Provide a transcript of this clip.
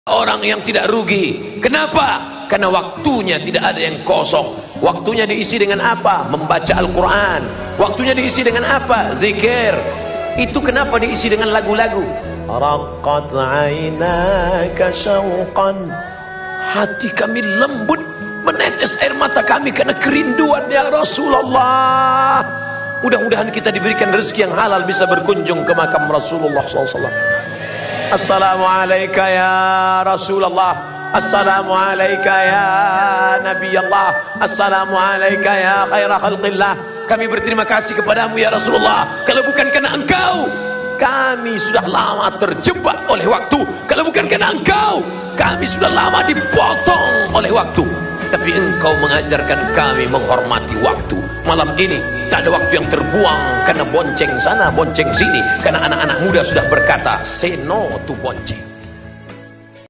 Orang yang tidak rugi. Kenapa? Karena waktunya tidak ada yang kosong. Waktunya diisi dengan apa? Membaca Al-Quran. Waktunya diisi dengan apa? Zikir. Itu kenapa diisi dengan lagu-lagu? Raqqat 'ainaka syauqan. Hati kami lembut, menetes air mata kami karena kerinduan ya Rasulullah. Mudah-mudahan kita diberikan rezeki yang halal, bisa berkunjung ke makam Rasulullah SAW. Assalamualaikum ya Rasulullah. Assalamualaikum ya Nabi Allah. Assalamualaikum ya khairah khalqillah. Kami berterima kasih kepadamu ya Rasulullah. Kalau bukan karena engkau, kami sudah lama terjebak oleh waktu. Kalau bukan karena engkau, kami sudah lama dipotong oleh waktu. Tapi engkau mengajarkan kami menghormati waktu. Malam ini tak ada waktu yang terbuang karena bonceng sana, bonceng sini. Karena anak-anak muda sudah berkata, say no to bonceng.